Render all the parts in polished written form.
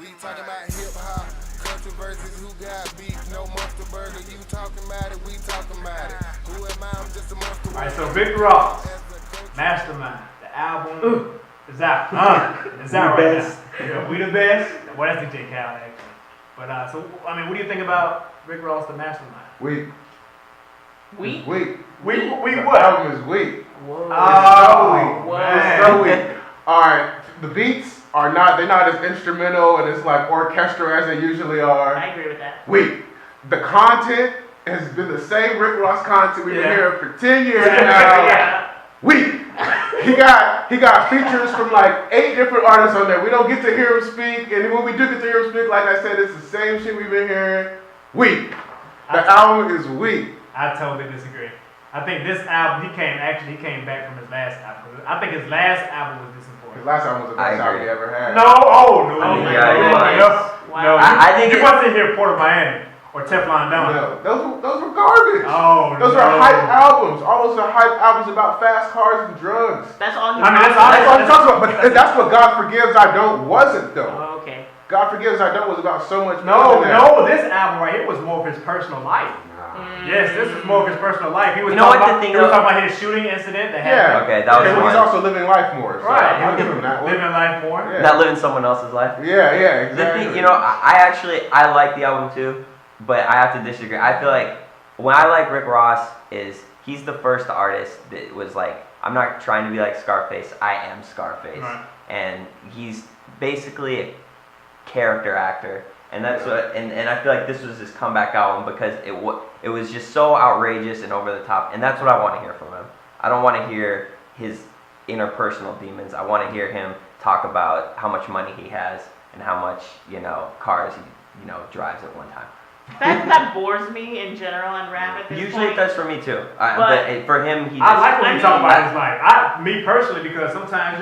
We talking about hip hop, controversies, who got beef, no monster burger. You talking about it, we talking about it. Who am I? I'm just a monster. Alright, so Rick Ross, Mastermind, the album is out. It's out right now. We the best. Well, that's DJ Khaled actually. But so I mean, what do you think about Rick Ross, the Mastermind? Weak. Weak? Weak. We The what? album is weak. Whoa. Oh, It's so weak. Alright, the beats are not, they're not as instrumental and it's like orchestral as they usually are. I agree with that. Weak. The content has been the same Rick Ross content we've been hearing for 10 years now. Yeah. Weak. He got features from like 8 different artists on there. We don't get to hear him speak, and when we do get to hear him speak, like I said, it's the same shit we've been hearing. Weak. The album is weak. I totally disagree. I think this album, he came back from his last album. I think his last album was disappointing. His last album was the best album he ever had. No. Wow. I think you wasn't here Port of Miami or Teflon Don. No, those were garbage. Oh, those are hype albums. All those are hype albums about fast cars and drugs. That's all he I mean, That's all I'm talking about. But that's what God Forgives I Don't wasn't though. Oh, okay. God Forgives I Don't was about so much more than that. No, this album right here was more of his personal life. Yes, this is more of his personal life. He was talking about his shooting incident that happened. Okay, that was he's also living life more. So Right, I'll give him that one. living life more. Yeah. Not living someone else's life. Yeah, The exactly. thing, I like the album too, but I have to disagree. I feel like when I like Rick Ross is he's the first artist that was like, I'm not trying to be like Scarface, I am Scarface. Right. And he's basically a character actor. And that's what, and I feel like this was his comeback album because it was just so outrageous and over the top, and that's what I want to hear from him. I don't want to hear his interpersonal demons. I want to hear him talk about how much money he has and how much cars he drives at one time. That bores me in general in rap at this Usually point. it does for me too. But for him, he. I like when you talk about his life. Me personally, because sometimes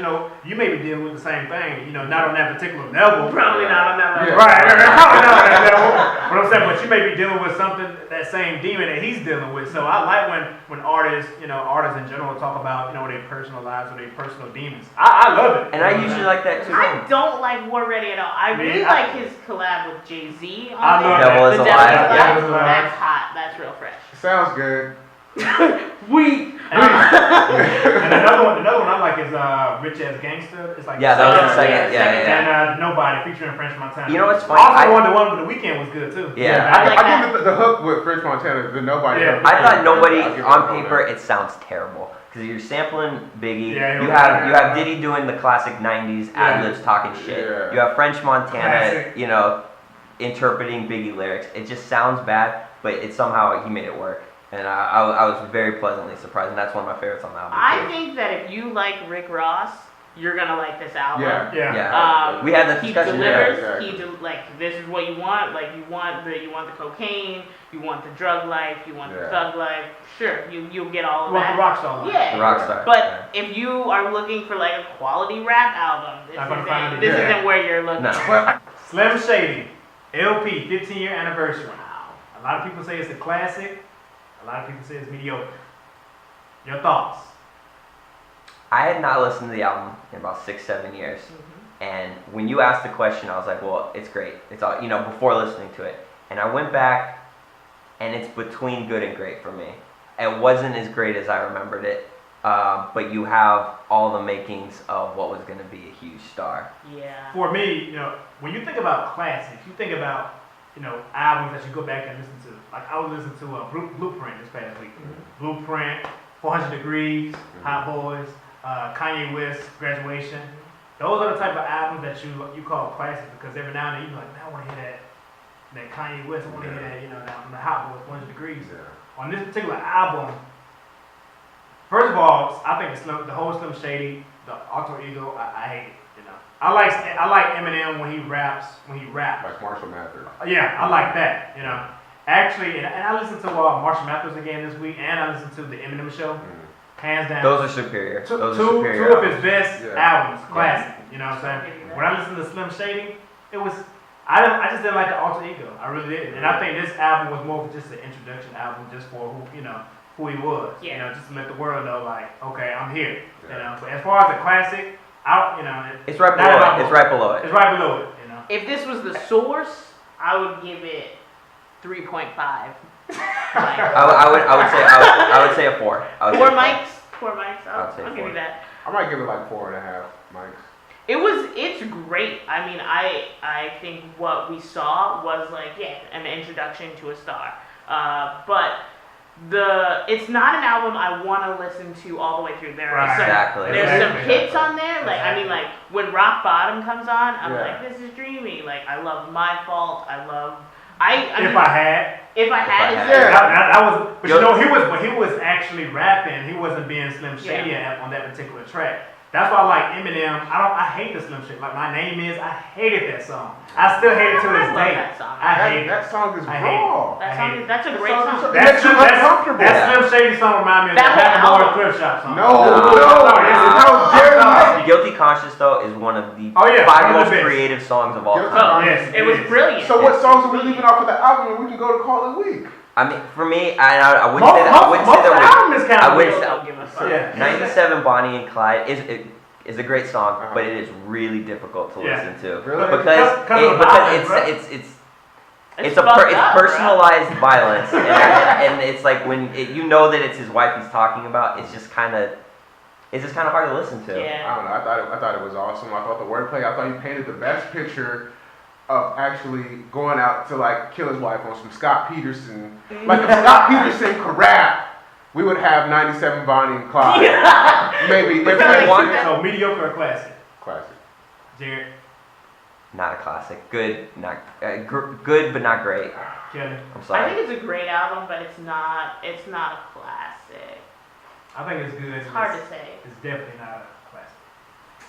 you may be dealing with the same thing. Not on that particular level. Probably not on that level. Right. Probably not on that level. But I'm saying, but you may be dealing with something, that same demon that he's dealing with. So I like when artists, artists in general talk about their personal lives or their personal demons. I love it. And I usually like that too. I don't like War Ready at all. I really like his collab with Jay-Z on I love there. Devil is The Alive. Devil is Alive. That's hot. That's real fresh. Sounds good. Weak. And another one I like is Rich As Gangster. It's like Yeah, that was the second. Yeah. And Nobody featuring French Montana. You know what's funny? Also, the one with the Weeknd was good too. Yeah. I give it the hook with French Montana, the Nobody. Yeah. I thought Nobody I'll give it on that. paper it sounds terrible because you're sampling Biggie. Yeah, you have Diddy doing the classic '90s ad libs talking shit. Yeah. You have French Montana, Classic. interpreting Biggie lyrics. It just sounds bad, but somehow he made it work. And I was very pleasantly surprised, and that's one of my favorites on the album. I think that if you like Rick Ross, you're gonna like this album. Yeah. We had that He discussion delivers. there. Exactly. This is what you want. Like you want the cocaine, you want the drug life, you want the thug life. Sure, you'll get all of The that. rock star life. Yeah. The Rockstar. But if you are looking for like a quality rap album, this isn't where you're looking. No. Slim Shady, LP, 15-year anniversary. Wow. A lot of people say it's a classic. A lot of people say it's mediocre. Your thoughts? I had not listened to the album in about 6-7 years. And when you asked the question, I was like, well, it's great. It's all, before listening to it. And I went back, and it's between good and great for me. It wasn't as great as I remembered it, but you have all the makings of what was going to be a huge star. Yeah. For me, when you think about classics, you think about, albums that you go back and listen to. Like I was listening to Blueprint this past week. Blueprint, 400 Degrees, Hot Boys, Kanye West, Graduation. Those are the type of albums that you call classics because every now and then you're like, man, I want to hear that Kanye West. I want to hear that, from the Hot Boys, 400 Degrees. On this particular album, first of all, I think the whole Slim Shady, the alter ego, I hate it. I like Eminem when he raps. Like Marshall Mathers. Yeah, I like that. Actually, and I listened to Marshall Mathers again this week, and I listened to the Eminem Show. Hands down. Those are superior. Two superior of his best albums, classic. You know what I'm saying? When I listened to Slim Shady, it was I just didn't like the alter ego. I really did, and I think this album was more of just an introduction album, just for who he was. Yeah. Just to let the world know, like, okay, I'm here. But as far as a classic, it's right below it. It's right below it. It's right below it. If this was the source, I would give it 3.5. I would say a 4. Four mics. 4 mics. I'll give 4. you that. I might give it like 4.5 mics. It's great. I mean, I think what we saw was like, an introduction to a star. But it's not an album I want to listen to all the way through. There's some hits on there. Like, I mean, like when Rock Bottom comes on, I'm like, this is dreamy. Like, I love My Fault. I love. If I had, that was. But you know, he was actually rapping. He wasn't being Slim Shady on that particular track. That's why I like Eminem. I hate the Slim Shady. Like, My Name Is. I hated that song. I still hate it to this day. That song. I hate it. That song is raw. That's a great song. That's uncomfortable. That Slim Shady song reminds me of that Macklemore Thrift Shop song. No. How dare you? Guilty Conscious though is one of the 5 most creative songs of all time. Yes, it was brilliant. So what songs are we leaving off of the album and we can go to Call It Week? I mean, for me, I wouldn't say that. I wouldn't say that. Album is kind of Don't give a fuck. 97 Bonnie and Clyde is a great song, but it is really difficult to listen to because it's personalized violence, and it's like when you know that it's his wife he's talking about. It's just kind of hard to listen to. Yeah. I don't know. I thought it was awesome. I thought the wordplay. I thought he painted the best picture of actually going out to like kill his wife on some Scott Peterson. Like if Scott Peterson could rap, we would have 97 Bonnie and Clyde. Maybe if we want. So mediocre or classic? Classic. Jared. Not a classic. Good, good, but not great. Kelly. I'm sorry. I think it's a great album, but it's not a classic. I think it's good. It's hard to say. It's definitely not a classic.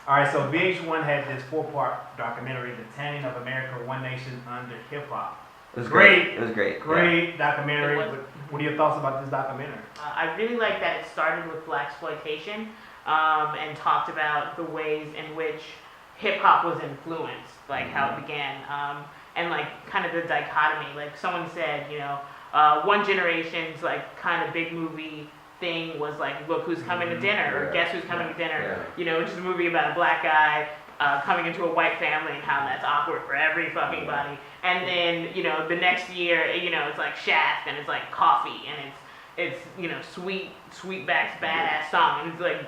All right, so VH1 had this 4-part documentary, The Tanning of America, One Nation Under Hip Hop. It was great. It was great. Great documentary. What are your thoughts about this documentary? I really like that it started with blaxploitation and talked about the ways in which hip hop was influenced, like how it began, and like kind of the dichotomy. Like someone said, one generation's like kind of big movie thing was like, look who's coming to dinner, or guess who's coming to dinner. Which is a movie about a black guy coming into a white family and how that's awkward for every fucking body. And then the next year, it's like Shaft and it's like Coffee and it's Sweetback's badass song, and it's like,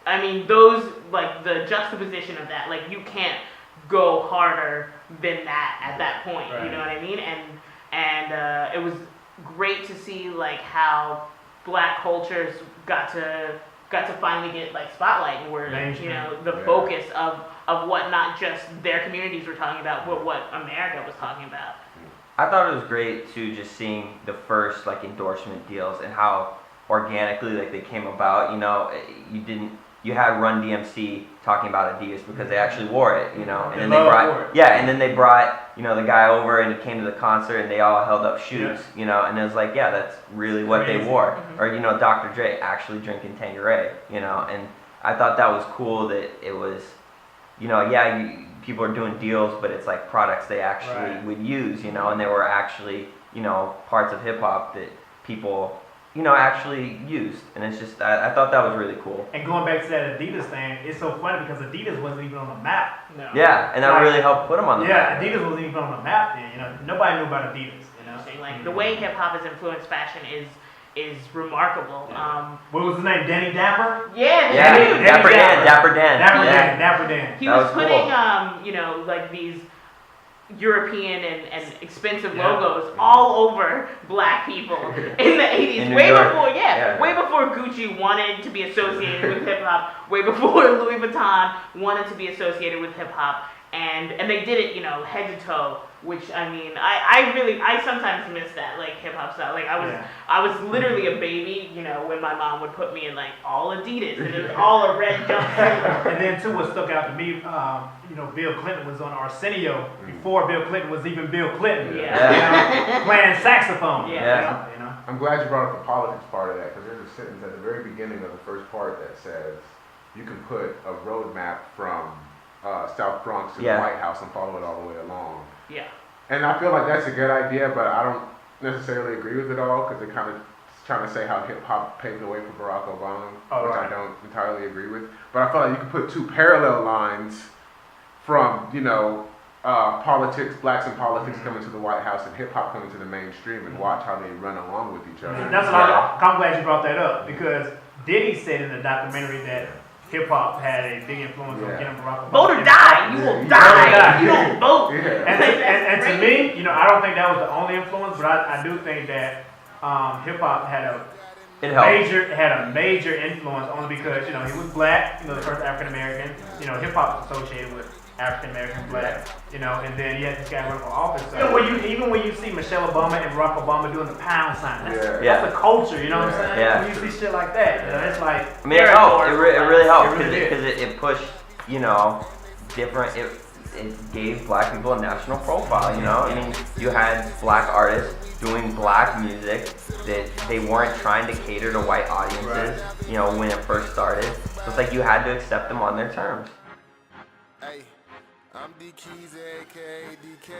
I mean, those, like the juxtaposition of that, like you can't go harder than that at that point. Right. You know what I mean? And it was great to see like how black cultures got to finally get like spotlight and were the focus of what not just their communities were talking about, but what America was talking about. I thought it was great too, just seeing the first like endorsement deals and how organically like they came about. You had Run DMC talking about Adidas because they actually wore it, and then they brought the guy over and he came to the concert and they all held up shoes, and it was like, that's really what they wore. Or Dr. Dre actually drinking Tanqueray, and I thought that was cool that it was, people are doing deals, but it's like products they actually would use, and they were actually parts of hip hop that people actually used, and it's just I thought that was really cool. And going back to that Adidas thing, it's so funny because Adidas wasn't even on the map. No. Yeah, and that really helped put them on the map. Yeah, Adidas wasn't even on the map then. Nobody knew about Adidas. Like the way hip hop has influenced fashion is remarkable. What was his name? Danny Dapper? Dapper Dan. Dapper Dan. He was putting like these European and expensive logos all over black people in the 80s. Way before Gucci wanted to be associated with hip hop, way before Louis Vuitton wanted to be associated with hip hop. And they did it, head to toe, which I mean, I sometimes miss that, like hip hop style. Like I was literally a baby, when my mom would put me in like all Adidas and it was all a red jumpsuit. And then too, what stuck out to me, Bill Clinton was on Arsenio before Bill Clinton was even Bill Clinton. Playing saxophone. I'm glad you brought up the politics part of that, because there's a sentence at the very beginning of the first part that says you can put a roadmap from South Bronx to the White House and follow it all the way along. Yeah. And I feel like that's a good idea, but I don't necessarily agree with it all, because they're kind of trying to say how hip hop paved the way for Barack Obama, which I don't entirely agree with. But I feel like you could put two parallel lines from, politics, blacks in politics coming to the White House and hip hop coming to the mainstream, and watch how they run along with each other. That's what I'm glad you brought that up, because Diddy said in the documentary that hip hop had a big influence on getting Barack Obama. Vote or die. You will die. You don't vote. And to me, you know, I don't think that was the only influence, but I do think that hip hop had a major influence, only because, you know, he was black, you know, the first African American. You know, hip hop was associated with African American black, you know, and then you had this guy running for office. So even when you see Michelle Obama and Barack Obama doing the pound sign, that's the culture, you know what I'm saying? Yeah. When you see shit like that, you know, it's like. I mean, it helped. It really helped It because really it pushed, you know, different. It gave black people a national profile. You know, I mean, you had black artists doing black music that they weren't trying to cater to white audiences. You know, when it first started, so it's like you had to accept them on their terms. Hey, I'm D Keys, aka DK.